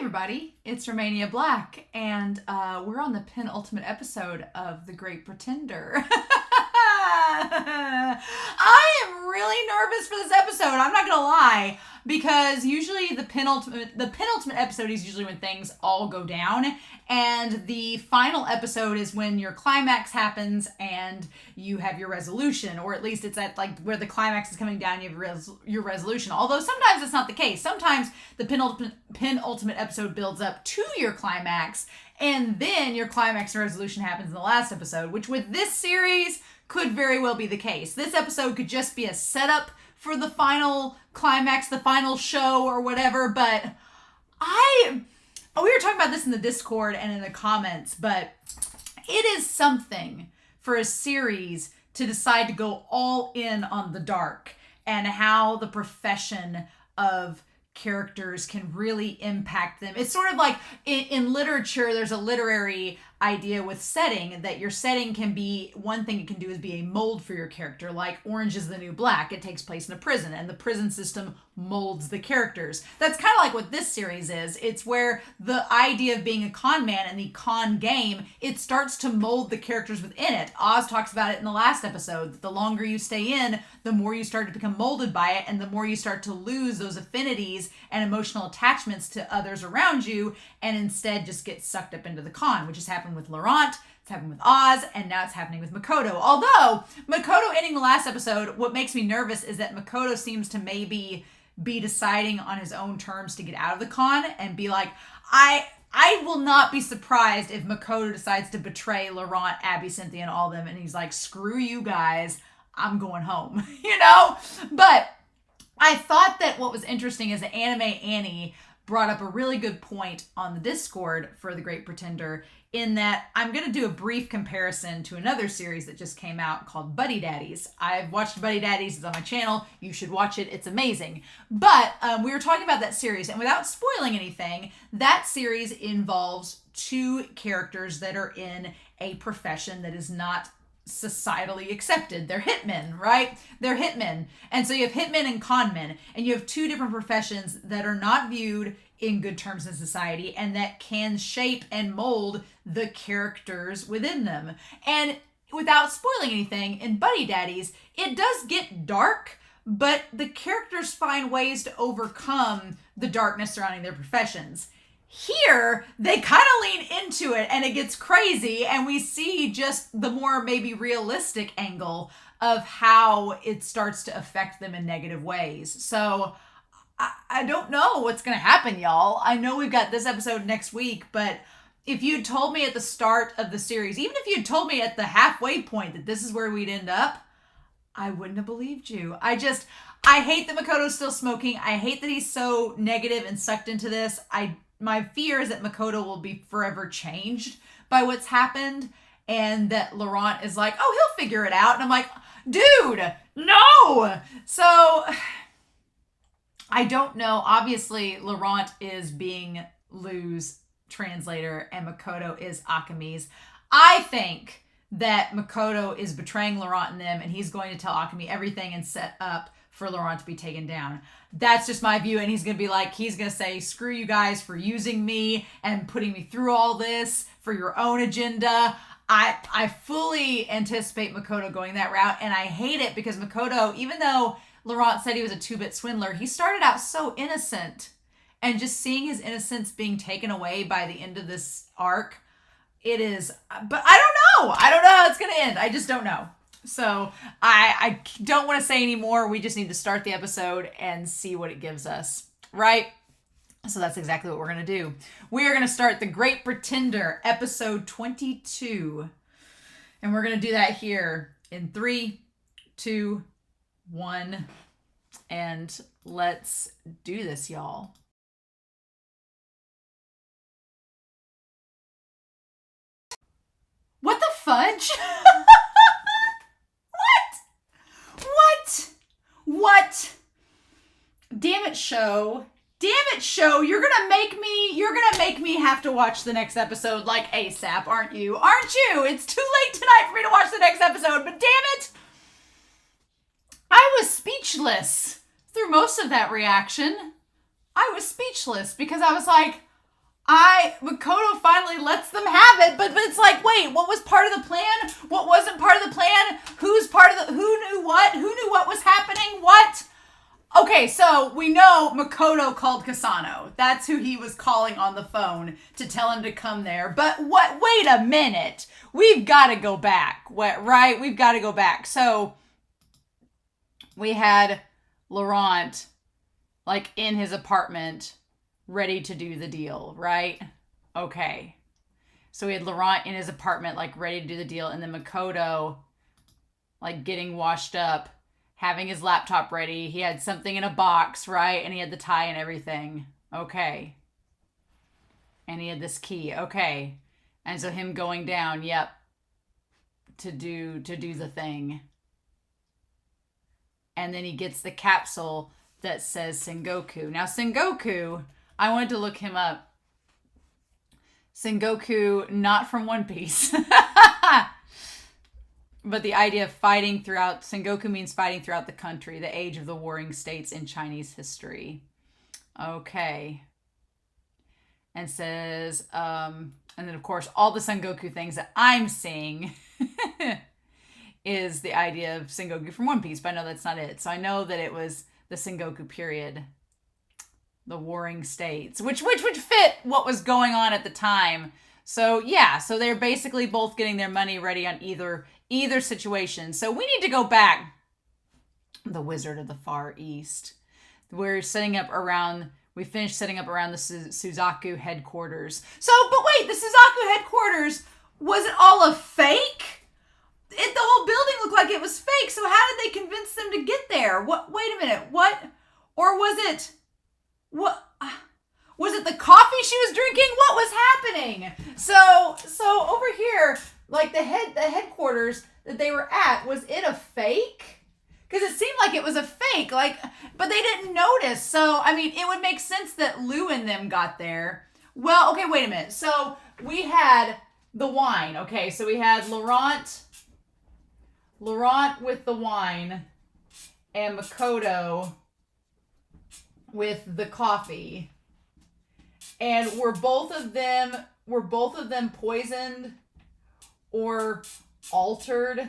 everybody, it's Romania Black, and we're on the penultimate episode of The Great Pretender. I am really nervous for this episode, I'm not gonna lie, because usually the penultimate episode is usually when things all go down, and the final episode is when your climax happens and you have your resolution, or at least it's at like where the climax is coming down, you have your resolution. Although sometimes it's not the case. Sometimes the penultimate episode builds up to your climax, and then your climax and resolution happens in the last episode, which with this series could very well be the case. This episode could just be a setup for the final climax, the final show or whatever, but we were talking about this in the Discord and in the comments, but it is something for a series to decide to go all in on the dark and how the profession of characters can really impact them. It's sort of like in literature, there's a literary idea with setting, that your setting can be, one thing it can do is be a mold for your character, like Orange is the New Black. It takes place in a prison, and the prison system molds the characters. That's kind of like what this series is. It's where the idea of being a con man and the con game, it starts to mold the characters within it. Oz talks about it in the last episode, that the longer you stay in, the more you start to become molded by it, and the more you start to lose those affinities and emotional attachments to others around you, and instead just get sucked up into the con, which has happened with Laurent, it's happened with Oz, and now it's happening with Makoto. Although, Makoto ending the last episode, what makes me nervous is that Makoto seems to maybe be deciding on his own terms to get out of the con and be like, I will not be surprised if Makoto decides to betray Laurent, Abby, Cynthia, and all of them, and he's like, screw you guys, I'm going home, you know? But I thought that what was interesting is that Anime Annie brought up a really good point on the Discord for The Great Pretender, in that I'm going to do a brief comparison to another series that just came out called Buddy Daddies. I've watched Buddy Daddies, it's on my channel, you should watch it, it's amazing. But we were talking about that series, and without spoiling anything, that series involves two characters that are in a profession that is not societally accepted. They're hitmen, right? They're hitmen. And so you have hitmen and conmen, and you have two different professions that are not viewed in good terms in society and that can shape and mold the characters within them. And without spoiling anything, in Buddy Daddies, it does get dark, but the characters find ways to overcome the darkness surrounding their professions. Here, they kind of lean into it and it gets crazy, and we see just the more maybe realistic angle of how it starts to affect them in negative ways. So I don't know what's going to happen, y'all. I know we've got this episode next week, but if you'd told me at the start of the series, even if you'd told me at the halfway point that this is where we'd end up, I wouldn't have believed you. I hate that Makoto's still smoking. I hate that he's so negative and sucked into this. My fear is that Makoto will be forever changed by what's happened, and that Laurent is like, oh, he'll figure it out. And I'm like, dude, no! So, I don't know. Obviously, Laurent is being Lou's translator, and Makoto is Akami's. I think that Makoto is betraying Laurent and them, and he's going to tell Akami everything and set up for Laurent to be taken down. That's just my view, and he's going to be like, he's going to say, screw you guys for using me and putting me through all this for your own agenda. I fully anticipate Makoto going that route, and I hate it because Makoto, even though Laurent said he was a two-bit swindler, he started out so innocent, and just seeing his innocence being taken away by the end of this arc, it is, but I don't know how it's going to end. I just don't know. So I don't want to say any more. We just need to start the episode and see what it gives us, right? So that's exactly what we're going to do. We are going to start The Great Pretender, episode 22. And we're going to do that here in 3, 2, 1. And let's do this, y'all. What the fudge? What? Damn it, show. You're gonna make me have to watch the next episode like ASAP, aren't you? It's too late tonight for me to watch the next episode, but damn it! I was speechless through most of that reaction. I was speechless because I was like, Makoto finally lets them have it, but it's like, wait, what was part of the plan? What wasn't part of the plan? Who knew what? Who knew what was happening? What? Okay, so we know Makoto called Kasano. That's who he was calling on the phone to tell him to come there. But wait a minute. We've got to go back, right? We've got to go back. So we had Laurent, like, in his apartment, ready to do the deal, right? Okay. So we had Laurent in his apartment, like, ready to do the deal. And then Makoto, like, getting washed up, having his laptop ready. He had something in a box, right? And he had the tie and everything. Okay. And he had this key. Okay. And so him going down, yep, to do the thing. And then he gets the capsule that says Sengoku. Now, Sengoku, I wanted to look him up. Sengoku, not from One Piece. But the idea of fighting throughout, Sengoku means fighting throughout the country, the age of the warring states in Chinese history. Okay. And says, and then of course, all the Sengoku things that I'm seeing is the idea of Sengoku from One Piece, but I know that's not it. So I know that it was the Sengoku period, the warring states, which would fit what was going on at the time. So yeah, so they're basically both getting their money ready on either situation. So we need to go back. The Wizard of the Far East. We finished setting up around the Suzaku headquarters. So, but wait, the Suzaku headquarters, was it all a fake? The whole building looked like it was fake. So how did they convince them to get there? Wait a minute. What? Or was it the coffee she was drinking? What was happening? So over here, like the headquarters that they were at, was it a fake? Because it seemed like it was a fake, but they didn't notice. So, I mean, it would make sense that Lou and them got there. Well, okay, wait a minute. So we had the wine. Okay, so we had Laurent with the wine and Makoto with the coffee. And were both of them poisoned or altered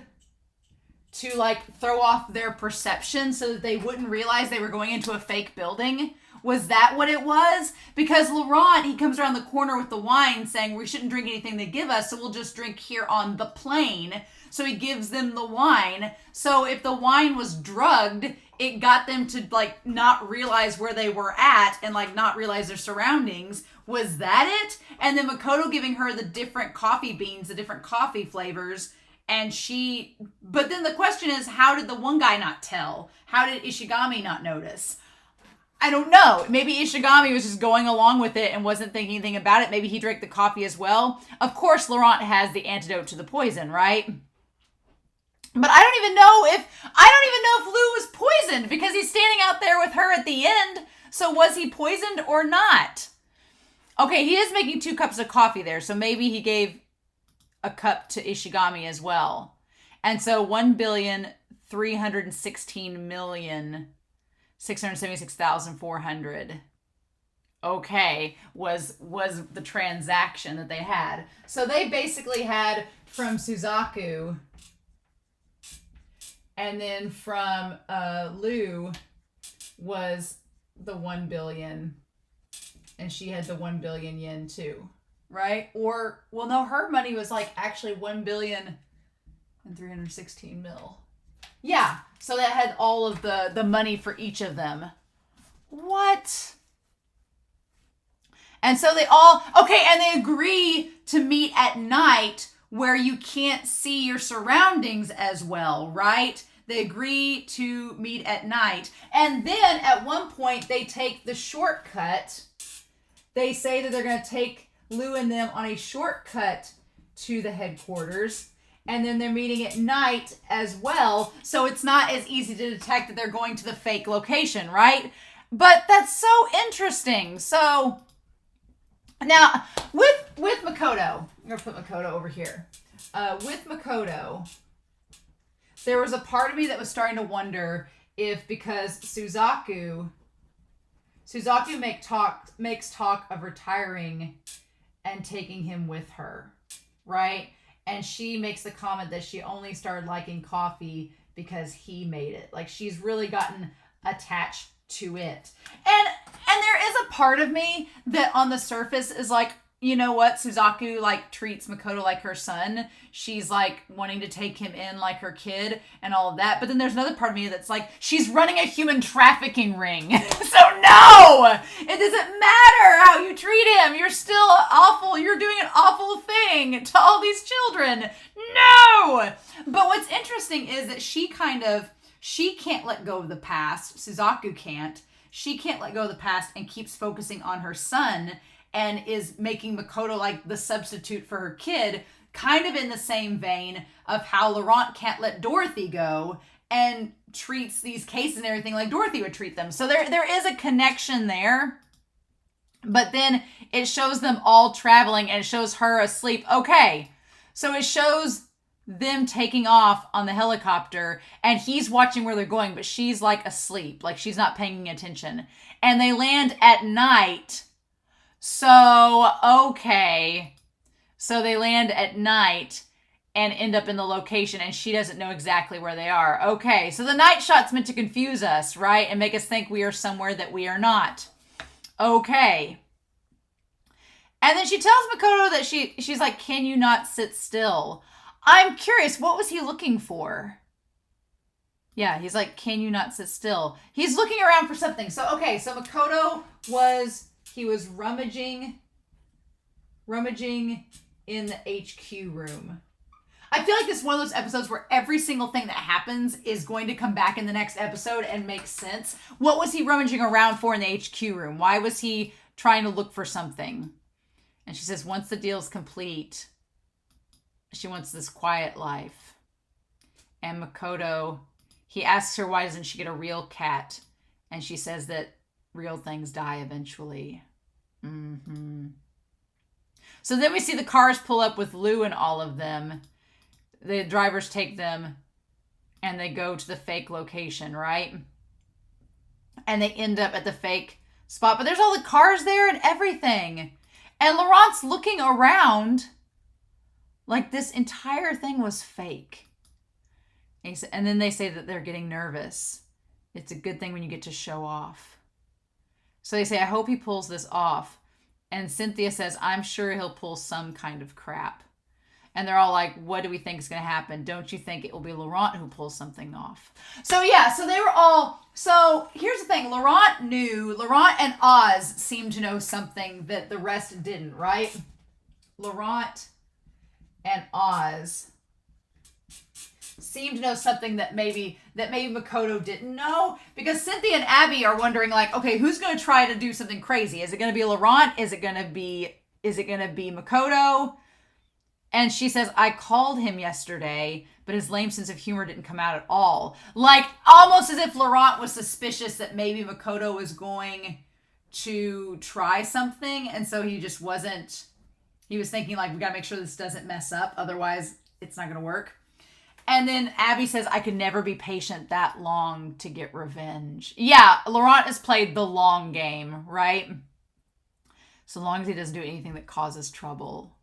to, like, throw off their perception so that they wouldn't realize they were going into a fake building? Was that what it was? Because Laurent, he comes around the corner with the wine saying we shouldn't drink anything they give us, so we'll just drink here on the plane. So he gives them the wine. So if the wine was drugged, it got them to, like, not realize where they were at and, like, not realize their surroundings. Was that it? And then Makoto giving her the different coffee beans, the different coffee flavors. But then the question is, how did the one guy not tell? How did Ishigami not notice? I don't know. Maybe Ishigami was just going along with it and wasn't thinking anything about it. Maybe he drank the coffee as well. Of course, Laurent has the antidote to the poison, right? But I don't even know if Lou was poisoned because he's standing out there with her at the end. So was he poisoned or not? Okay, he is making 2 cups of coffee there. So maybe he gave a cup to Ishigami as well. And so 1,316,676,400 okay, was the transaction that they had. So they basically had from Suzaku, and then from Lou was the 1 billion, and she had the 1 billion yen too, right? Or, well, no, her money was like actually 1,316,000,000. Yeah, so that had all of the money for each of them. What? And so they they agree to meet at night where you can't see your surroundings as well, right? They agree to meet at night. And then at one point they take the shortcut. They say that they're going to take Lou and them on a shortcut to the headquarters. And then they're meeting at night as well. So it's not as easy to detect that they're going to the fake location, right? But that's so interesting. So now with Makoto, I'm going to put Makoto over here. With Makoto, there was a part of me that was starting to wonder if, because Suzaku Suzaku makes talk of retiring and taking him with her, right? And she makes the comment that she only started liking coffee because he made it. Like, she's really gotten attached to it. And there is a part of me that on the surface is like, you know what? Suzaku, like, treats Makoto like her son. She's, like, wanting to take him in like her kid and all of that. But then there's another part of me that's like, she's running a human trafficking ring. So no! It doesn't matter how you treat him. You're still awful. You're doing an awful thing to all these children. No! But what's interesting is that she can't let go of the past. Suzaku can't. She can't let go of the past and keeps focusing on her son and is making Makoto like the substitute for her kid, kind of in the same vein of how Laurent can't let Dorothy go and treats these cases and everything like Dorothy would treat them. So there is a connection there. But then it shows them all traveling and it shows her asleep. Okay, so it shows them taking off on the helicopter and he's watching where they're going, but she's like asleep, like she's not paying attention. And they land at night. So, okay. So they land at night and end up in the location and she doesn't know exactly where they are. Okay, so the night shot's meant to confuse us, right? And make us think we are somewhere that we are not. Okay. And then she tells Makoto that she's like, can you not sit still? I'm curious, what was he looking for? Yeah, he's like, can you not sit still? He's looking around for something. So, okay, so Makoto was rummaging in the HQ room. I feel like this is one of those episodes where every single thing that happens is going to come back in the next episode and make sense. What was he rummaging around for in the HQ room? Why was he trying to look for something? And she says, once the deal's complete, she wants this quiet life. And Makoto, he asks her why doesn't she get a real cat? And she says that real things die eventually. So then we see the cars pull up with Lou and all of them. The drivers take them and they go to the fake location, right? And they end up at the fake spot. But there's all the cars there and everything. And Laurent's looking around like this entire thing was fake. And then they say that they're getting nervous. It's a good thing when you get to show off. So they say, I hope he pulls this off. And Cynthia says, I'm sure he'll pull some kind of crap. And they're all like, what do we think is going to happen? Don't you think it will be Laurent who pulls something off? So yeah, so they were all... So here's the thing. Laurent and Oz seemed to know something that the rest didn't, right? Laurent and Oz seem to know something that maybe Makoto didn't know, because Cynthia and Abby are wondering like, okay, who's going to try to do something crazy? Is it going to be Laurent? Is it going to be Makoto? And she says, I called him yesterday, but his lame sense of humor didn't come out at all. Like, almost as if Laurent was suspicious that maybe Makoto was going to try something, and so he just wasn't. He was thinking like, we got to make sure this doesn't mess up, otherwise it's not going to work. And then Abby says, I could never be patient that long to get revenge. Yeah, Laurent has played the long game, right? So long as he doesn't do anything that causes trouble.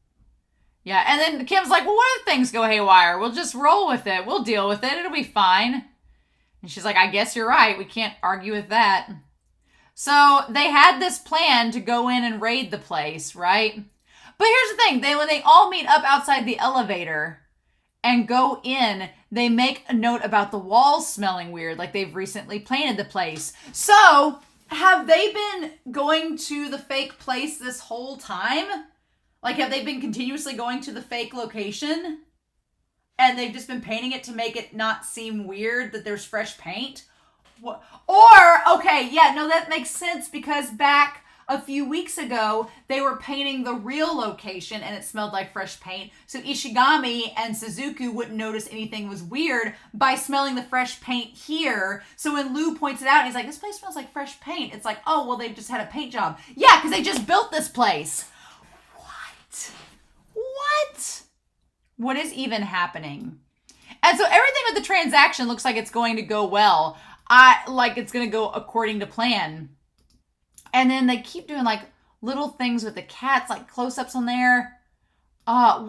Yeah, and then Kim's like, well, what if things go haywire? We'll just roll with it. We'll deal with it. It'll be fine. And she's like, I guess you're right. We can't argue with that. So they had this plan to go in and raid the place, right? But here's the thing. When they all meet up outside the elevator and go in, they make a note about the walls smelling weird, like they've recently painted the place. So, have they been going to the fake place this whole time? Like, have they been continuously going to the fake location? And they've just been painting it to make it not seem weird that there's fresh paint? Or, okay, yeah, no, that makes sense, because back a few weeks ago, they were painting the real location and it smelled like fresh paint. So Ishigami and Suzuki wouldn't notice anything was weird by smelling the fresh paint here. So when Lou points it out, he's like, this place smells like fresh paint. It's like, oh, well, they've just had a paint job. Yeah, because they just built this place. What? What is even happening? And so everything with the transaction looks like it's going to go well. Like it's going to go according to plan. And then they keep doing like little things with the cats, like close-ups on there. And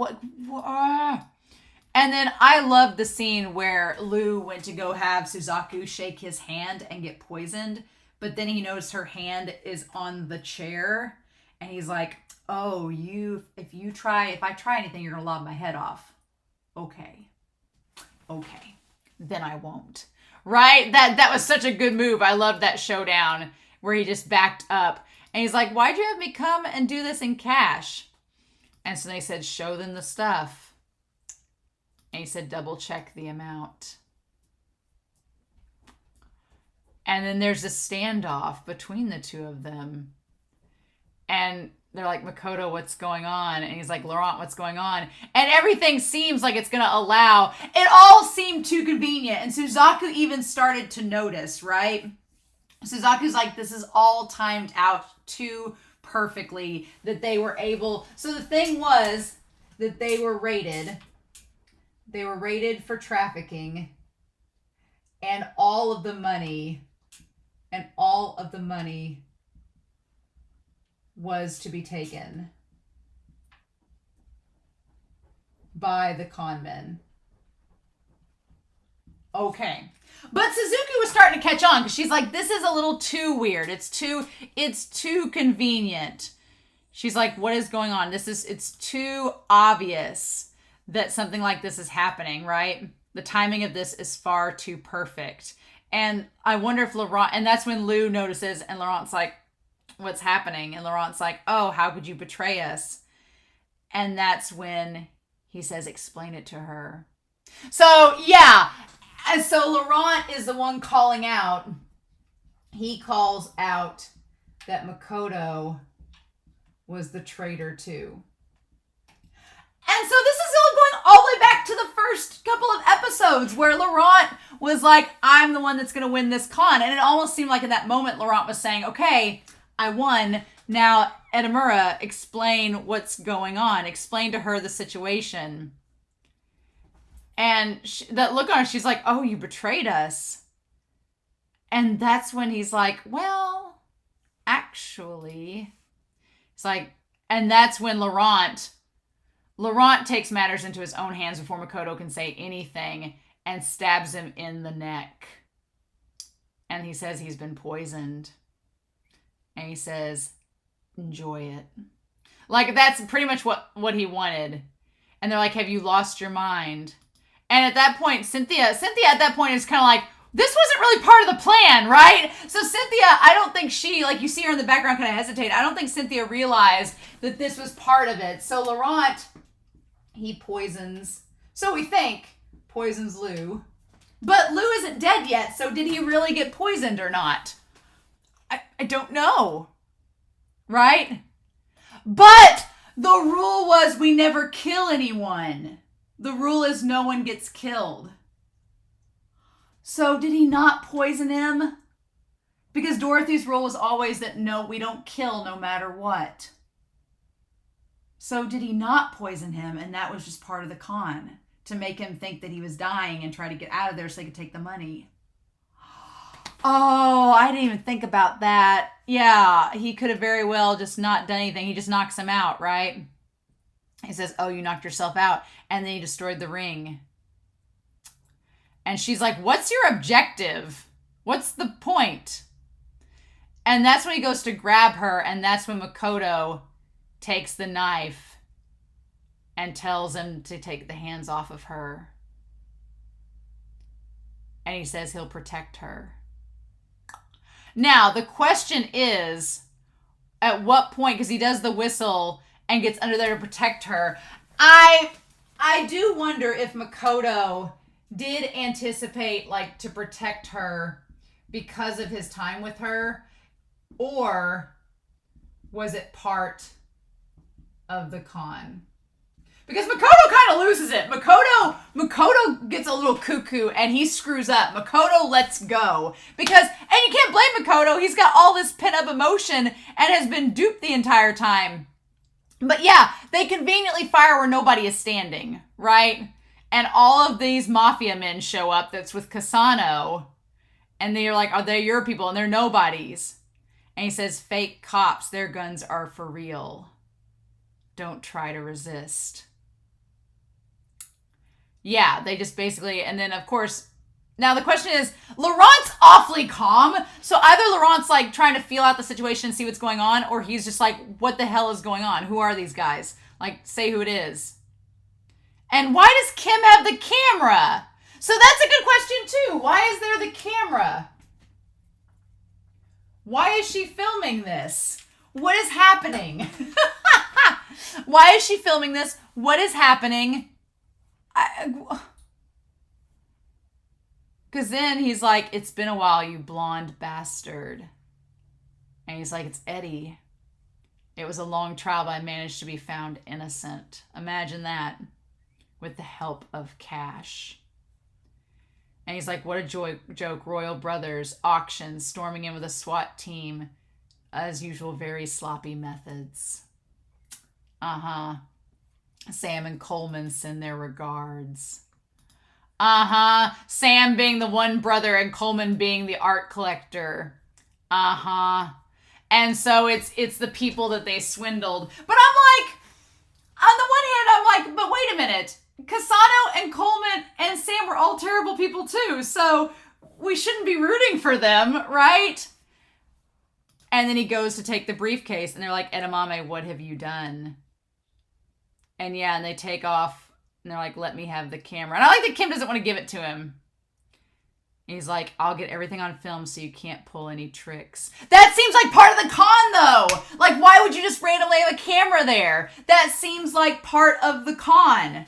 then I love the scene where Lou went to go have Suzaku shake his hand and get poisoned, but then he noticed her hand is on the chair, and he's like, "Oh, if I try anything, you're gonna lob my head off." Okay, then I won't. Right? That was such a good move. I loved that showdown where he just backed up, and he's like, "Why'd you have me come and do this in cash?" And so they said, "Show them the stuff." And he said, "Double check the amount." And then there's a standoff between the two of them. And they're like, "Makoto, what's going on?" And he's like, "Laurent, what's going on?" And everything seems like it's going to allow. It all seemed too convenient. And Suzaku even started to notice, right? Suzaku's like, this is all timed out too perfectly that they were able. So the thing was that they were raided. They were raided for trafficking, and all of the money was to be taken by the con men. Okay. But Suzuki was starting to catch on because she's like, this is a little too weird. It's too convenient. She's like, what is going on? It's too obvious that something like this is happening, right? The timing of this is far too perfect. And I wonder if Laurent, and that's when Lou notices, and Laurent's like, what's happening? And Laurent's like, oh, how could you betray us? And that's when he says, explain it to her. So, yeah. And so Laurent is the one calling out. He calls out that Makoto was the traitor too. And so this is all going all the way back to the first couple of episodes where Laurent was like, I'm the one that's going to win this con. And it almost seemed like in that moment, Laurent was saying, okay, I won. Now, Edamura, explain what's going on. Explain to her the situation. And that look on her, she's like, oh, you betrayed us. And that's when he's like, well, actually. It's like, and that's when Laurent takes matters into his own hands before Makoto can say anything and stabs him in the neck. And he says he's been poisoned. And he says, enjoy it. Like, that's pretty much what he wanted. And they're like, have you lost your mind? And at that point, Cynthia at that point is kind of like, this wasn't really part of the plan, right? So Cynthia, I don't think she, like you see her in the background kind of hesitate. I don't think Cynthia realized that this was part of it. So Laurent, he poisons, so we think, poisons Lou. But Lou isn't dead yet, so did he really get poisoned or not? I don't know, right? But the rule was we never kill anyone. The rule is no one gets killed. So did he not poison him? Because Dorothy's rule was always that no, we don't kill no matter what. So did he not poison him, and that was just part of the con to make him think that he was dying and try to get out of there so he could take the money? Oh, I didn't even think about that. Yeah, he could have very well just not done anything. He just knocks him out, right? He says, oh, you knocked yourself out. And then he destroyed the ring. And she's like, what's your objective? What's the point? And that's when he goes to grab her. And that's when Makoto takes the knife and tells him to take the hands off of her. And he says he'll protect her. Now, the question is, at what point, because he does the whistle and gets under there to protect her, I do wonder if Makoto did anticipate, like, to protect her because of his time with her, or was it part of the con? Because Makoto kind of loses it. Makoto gets a little cuckoo and he screws up. Makoto lets go. And you can't blame Makoto. He's got all this pent-up emotion and has been duped the entire time. But yeah, they conveniently fire where nobody is standing, right? And all of these mafia men show up that's with Cassano. And they're like, are they your people? And they're nobodies. And he says, fake cops, their guns are for real. Don't try to resist. Yeah, they just basically, and then of course, now the question is, Laurent's awfully calm. So either Laurent's like trying to feel out the situation and see what's going on, or he's just like, what the hell is going on? Who are these guys? Like, say who it is. And why does Kim have the camera? So that's a good question too. Why is there the camera? Why is she filming this? What is happening? Why is she filming this? What is happening? Because then he's like, it's been a while, you blonde bastard. And he's like, it's Eddie. It was a long trial, but I managed to be found innocent. Imagine that. With the help of cash. And he's like, what a joke. Royal Brothers, auction, storming in with a SWAT team. As usual, very sloppy methods. Uh-huh. Sam and Coleman send their regards. Uh-huh. Sam being the one brother and Coleman being the art collector. Uh-huh. And so it's the people that they swindled. But I'm like, on the one hand, I'm like, but wait a minute. Cassano and Coleman and Sam were all terrible people too. So we shouldn't be rooting for them, right? And then he goes to take the briefcase and they're like, Edamame, what have you done? And yeah, and they take off and they're like, let me have the camera. And I like that Kim doesn't want to give it to him. He's like, I'll get everything on film so you can't pull any tricks. That seems like part of the con though. Like, why would you just randomly have a camera there? That seems like part of the con.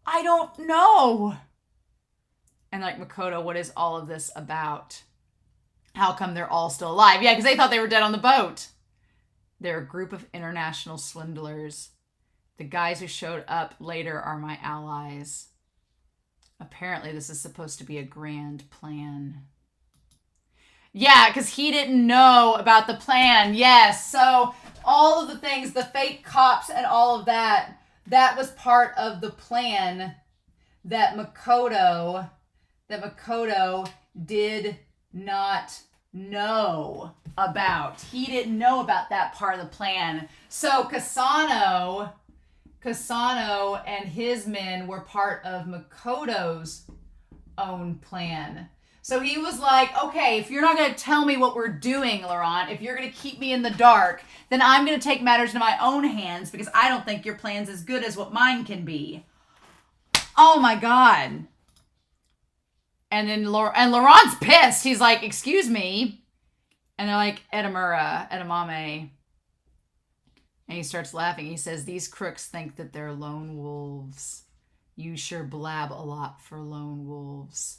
I don't know. And like, Makoto, what is all of this about? How come they're all still alive? Yeah, because they thought they were dead on the boat. They're a group of international swindlers. The guys who showed up later are my allies. Apparently, this is supposed to be a grand plan. Yeah, because he didn't know about the plan. Yes, so all of the things, the fake cops and all of that, that was part of the plan that Makoto did not know about. He didn't know about that part of the plan. So Cassano and his men were part of Makoto's own plan. So he was like, okay, if you're not going to tell me what we're doing, Laurent, if you're going to keep me in the dark, then I'm going to take matters into my own hands because I don't think your plan's as good as what mine can be. Oh my God. And then Laurent's pissed. He's like, excuse me. And they're like, Edamame. And he starts laughing. He says, these crooks think that they're lone wolves. You sure blab a lot for lone wolves.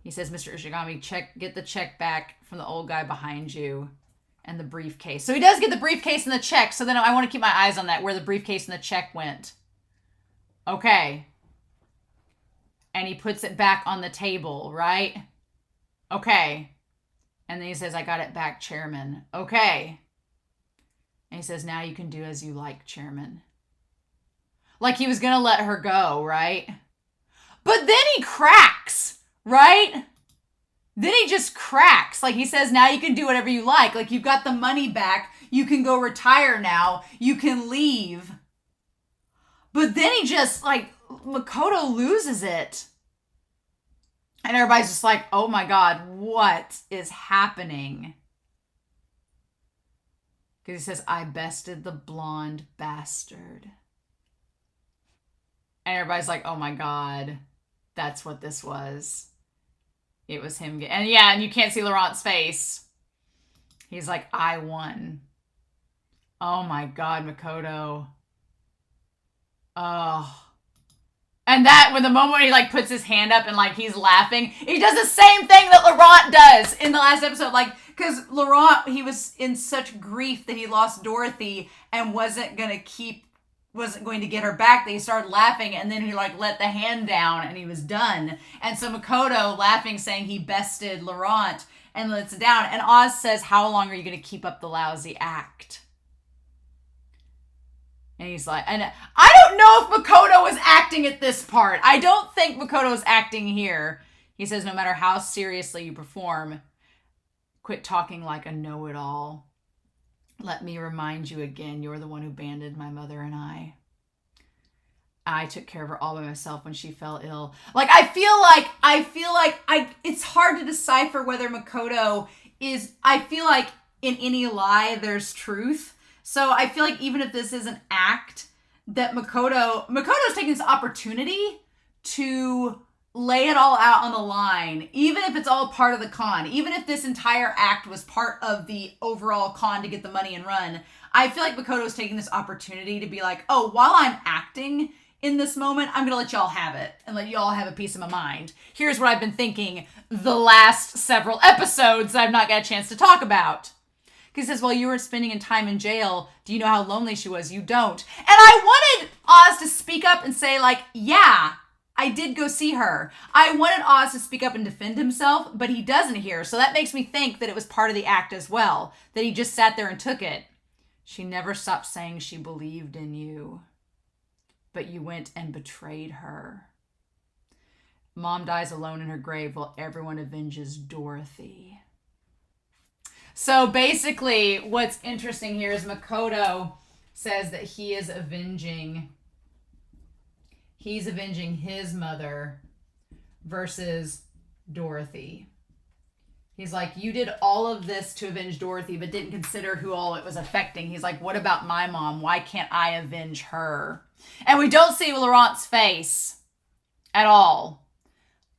He says, Mr. Ishigami, get the check back from the old guy behind you and the briefcase. So he does get the briefcase and the check. So then I want to keep my eyes on that, where the briefcase and the check went. Okay. And he puts it back on the table, right? Okay. And then he says, I got it back, Chairman. Okay. And he says, now you can do as you like, Chairman. Like he was going to let her go, right? But then he cracks, right? Then he just cracks. Like he says, now you can do whatever you like. Like you've got the money back. You can go retire now. You can leave. But then he just, like, Makoto loses it. And everybody's just like, oh my God, what is happening? Because he says, I bested the blonde bastard. And everybody's like, oh my God, that's what this was. It was him. And yeah, and you can't see Laurent's face. He's like, I won. Oh my God, Makoto. Oh. And that, when the moment he like puts his hand up and like he's laughing, he does the same thing that Laurent does in the last episode. Like, because Laurent, he was in such grief that he lost Dorothy and wasn't going to get her back, that he started laughing, and then he like let the hand down and he was done. And so Makoto laughing, saying he bested Laurent and lets it down. And Oz says, how long are you going to keep up the lousy act? And he's like, and I don't know if Makoto was acting at this part. I don't think Makoto is acting here. He says, no matter how seriously you perform, Quit talking like a know-it-all. Let me remind you again, you're the one who abandoned my mother and I. I took care of her all by myself when she fell ill. Like, I feel like it's hard to decipher whether Makoto is, I feel like in any lie, there's truth. So I feel like even if this is an act, that Makoto's taking this opportunity to lay it all out on the line, even if it's all part of the con, even if this entire act was part of the overall con to get the money and run. I feel like Makoto's taking this opportunity to be like, oh, while I'm acting in this moment, I'm going to let y'all have it and let y'all have a piece of my mind. Here's what I've been thinking the last several episodes that I've not got a chance to talk about. He says, well, you were spending time in jail. Do you know how lonely she was? You don't. And I wanted Oz to speak up and say, like, yeah, I did go see her. I wanted Oz to speak up and defend himself, but he doesn't here. So that makes me think that it was part of the act as well, that he just sat there and took it. She never stopped saying she believed in you, but you went and betrayed her. Mom dies alone in her grave while everyone avenges Dorothy. So basically, what's interesting here is Makoto says that he's avenging his mother versus Dorothy. He's like, you did all of this to avenge Dorothy, but didn't consider who all it was affecting. He's like, what about my mom? Why can't I avenge her? And we don't see Laurent's face at all.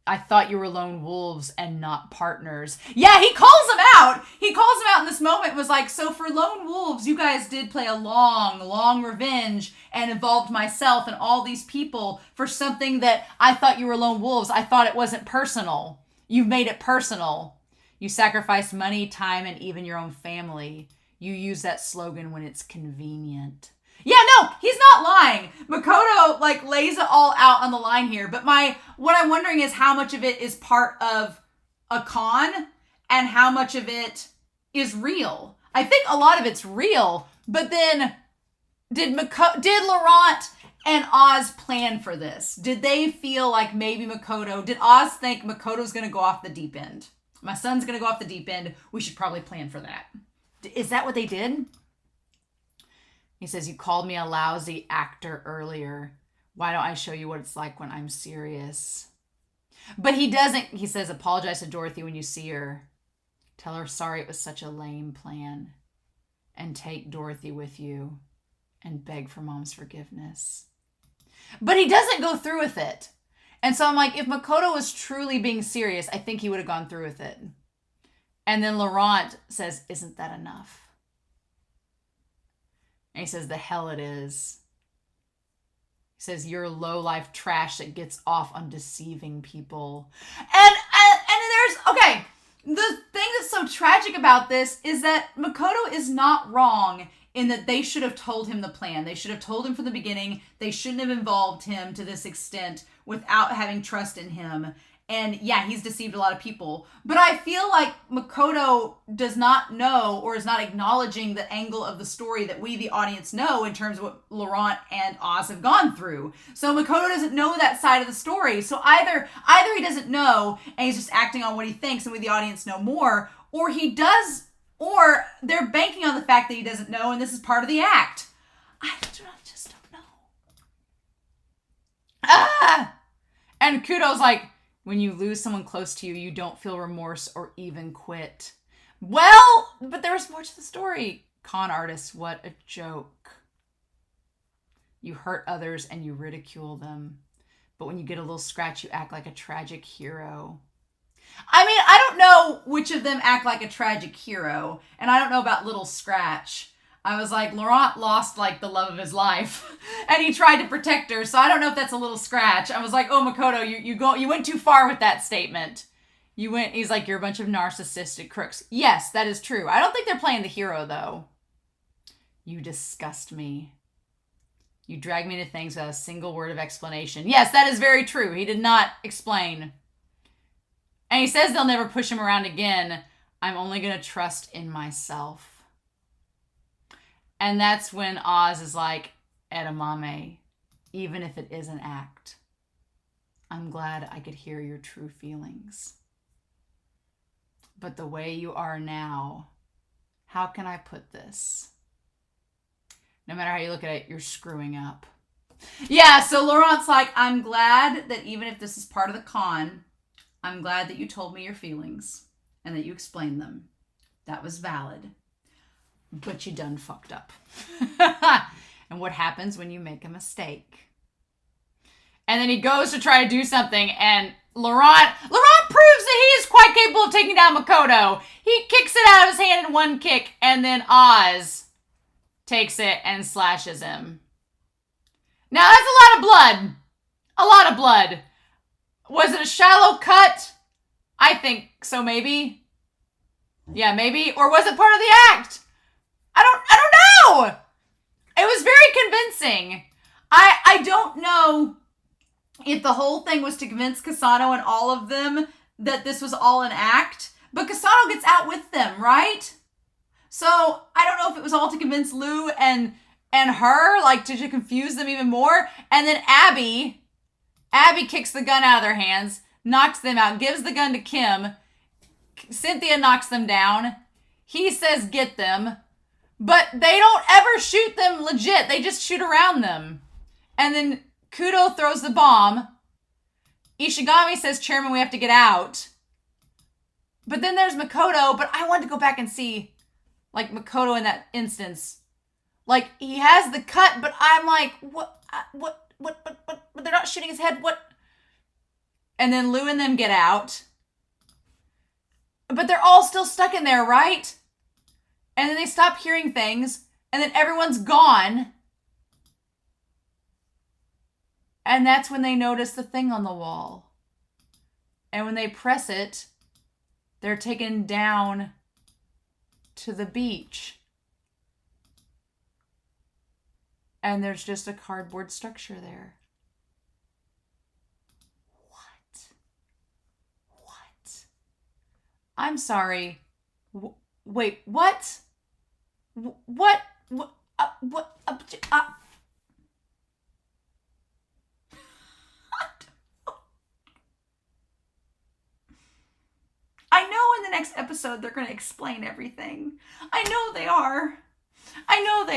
I thought you were lone wolves and not partners. Yeah, he calls them out. He calls them out in this moment, was like, so for lone wolves, you guys did play a long, long revenge and involved myself and all these people for something that I thought you were lone wolves. I thought it wasn't personal. You've made it personal. You sacrificed money, time, and even your own family. You use that slogan when it's convenient. Yeah, no, he's not lying. Makoto like lays it all out on the line here. But what I'm wondering is how much of it is part of a con and how much of it is real. I think a lot of it's real. But then did Laurent and Oz plan for this? Did they feel like maybe did Oz think Makoto's going to go off the deep end? My son's going to go off the deep end. We should probably plan for that. Is that what they did? He says, you called me a lousy actor earlier. Why don't I show you what it's like when I'm serious? But he doesn't. He says, apologize to Dorothy when you see her. Tell her sorry it was such a lame plan. And take Dorothy with you. And beg for mom's forgiveness. But he doesn't go through with it. And so I'm like, if Makoto was truly being serious, I think he would have gone through with it. And then Laurent says, isn't that enough? And he says, the hell it is. He says, you're low-life trash that gets off on deceiving people. And there's, okay, the thing that's so tragic about this is that Makoto is not wrong in that they should have told him the plan. They should have told him from the beginning. They shouldn't have involved him to this extent without having trust in him. And yeah, he's deceived a lot of people. But I feel like Makoto does not know or is not acknowledging the angle of the story that we, the audience, know in terms of what Laurent and Oz have gone through. So Makoto doesn't know that side of the story. So either he doesn't know and he's just acting on what he thinks and we, the audience, know more, or he does, or they're banking on the fact that he doesn't know and this is part of the act. I just don't know. And Kudo's like, when you lose someone close to you, you don't feel remorse or even quit. Well, but there was more to the story. Con artists, what a joke. You hurt others and you ridicule them. But when you get a little scratch, you act like a tragic hero. I mean, I don't know which of them act like a tragic hero. And I don't know about little scratch. I was like, Laurent lost like the love of his life and he tried to protect her. So I don't know if that's a little scratch. I was like, oh, Makoto, you went too far with that statement. He's like, you're a bunch of narcissistic crooks. Yes, that is true. I don't think they're playing the hero though. You disgust me. You drag me to things without a single word of explanation. Yes, that is very true. He did not explain. And he says they'll never push him around again. I'm only going to trust in myself. And that's when Oz is like, edamame, even if it is an act. I'm glad I could hear your true feelings. But the way you are now, how can I put this? No matter how you look at it, you're screwing up. Yeah, so Laurent's like, I'm glad that even if this is part of the con, I'm glad that you told me your feelings and that you explained them. That was valid. But you done fucked up. And what happens when you make a mistake? And then he goes to try to do something, and Laurent proves that he is quite capable of taking down Makoto. He kicks it out of his hand in one kick, and then Oz takes it and slashes him. Now, that's a lot of blood. A lot of blood. Was it a shallow cut? I think so, maybe. Yeah, maybe. Or was it part of the act? I don't know. It was very convincing. I don't know if the whole thing was to convince Kasano and all of them that this was all an act. But Kasano gets out with them, right? So, I don't know if it was all to convince Lou and her, like, to confuse them even more. And then Abby kicks the gun out of their hands, knocks them out, gives the gun to Kim. Cynthia knocks them down. He says, get them. But they don't ever shoot them legit. They just shoot around them. And then Kudo throws the bomb. Ishigami says, Chairman, we have to get out. But then there's Makoto. But I wanted to go back and see, like, Makoto in that instance. Like, he has the cut, but I'm like, what, they're not shooting his head, what? And then Lou and them get out. But they're all still stuck in there, right? And then they stop hearing things, and then everyone's gone. And that's when they notice the thing on the wall. And when they press it, they're taken down to the beach. And there's just a cardboard structure there. What? I'm sorry. Wait, what? What? I know in the next episode they're going to explain everything. I know they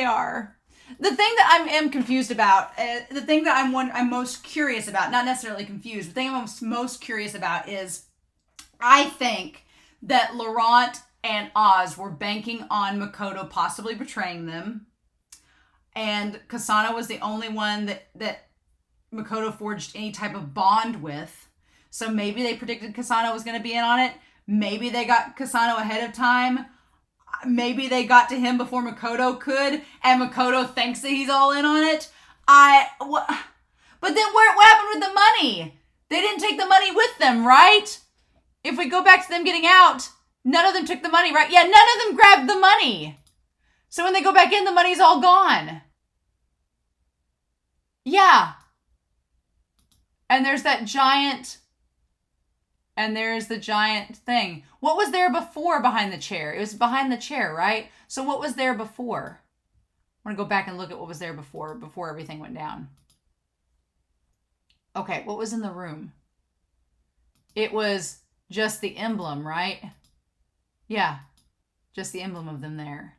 are. The thing that I am confused about, the thing that I'm most curious about, not necessarily confused, the thing I'm most curious about is I think that Laurent and Oz were banking on Makoto possibly betraying them. And Kasano was the only one that Makoto forged any type of bond with. So maybe they predicted Kasano was going to be in on it. Maybe they got Kasano ahead of time. Maybe they got to him before Makoto could, and Makoto thinks that he's all in on it. But then what happened with the money? They didn't take the money with them, right? If we go back to them getting out, none of them took the money, right? Yeah, none of them grabbed the money. So when they go back in, the money's all gone. Yeah. And there's the giant thing. What was there before behind the chair? It was behind the chair, right? So what was there before? I want to go back and look at what was there before everything went down. Okay, what was in the room? It was just the emblem, right? Yeah, just the emblem of them there.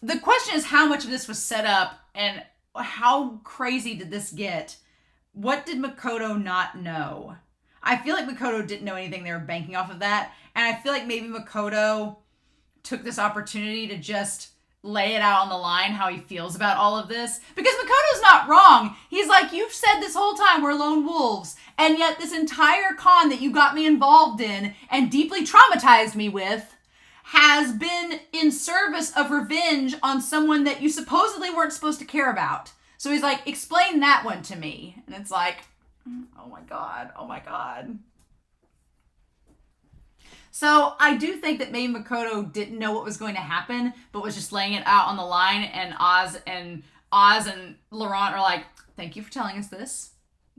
The question is how much of this was set up and how crazy did this get? What did Makoto not know? I feel like Makoto didn't know anything. They were banking off of that. And I feel like maybe Makoto took this opportunity to just lay it out on the line how he feels about all of this. Because Makoto's not wrong. He's like, you've said this whole time we're lone wolves. And yet this entire con that you got me involved in and deeply traumatized me with has been in service of revenge on someone that you supposedly weren't supposed to care about. So he's like, explain that one to me. And it's like, oh my God. So I do think that maybe Makoto didn't know what was going to happen, but was just laying it out on the line. And Oz and Laurent are like, thank you for telling us this.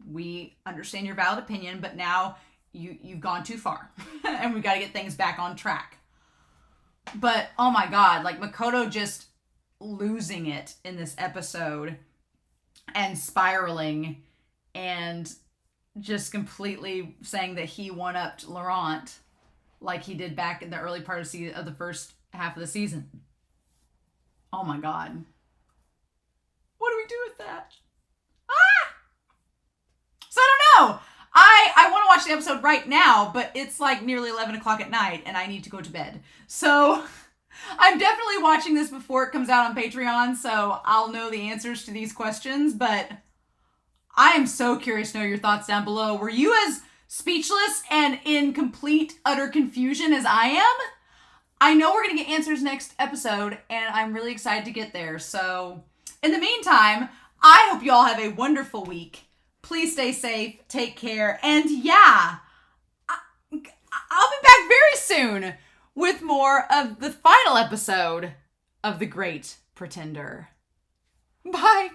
We understand your valid opinion, but now you've gone too far. And we got to get things back on track. But, oh my God, like Makoto just losing it in this episode and spiraling and just completely saying that he one-upped Laurent like he did back in the early part of the first half of the season. Oh my God. What do we do with that? So I don't know. I want to watch the episode right now, but it's like nearly 11 o'clock at night and I need to go to bed. So I'm definitely watching this before it comes out on Patreon, so I'll know the answers to these questions, but I am so curious to know your thoughts down below. Were you as speechless and in complete, utter confusion as I am? I know we're going to get answers next episode, and I'm really excited to get there. So in the meantime, I hope you all have a wonderful week. Please stay safe, take care, and yeah, I'll be back very soon with more of the final episode of The Great Pretender. Bye.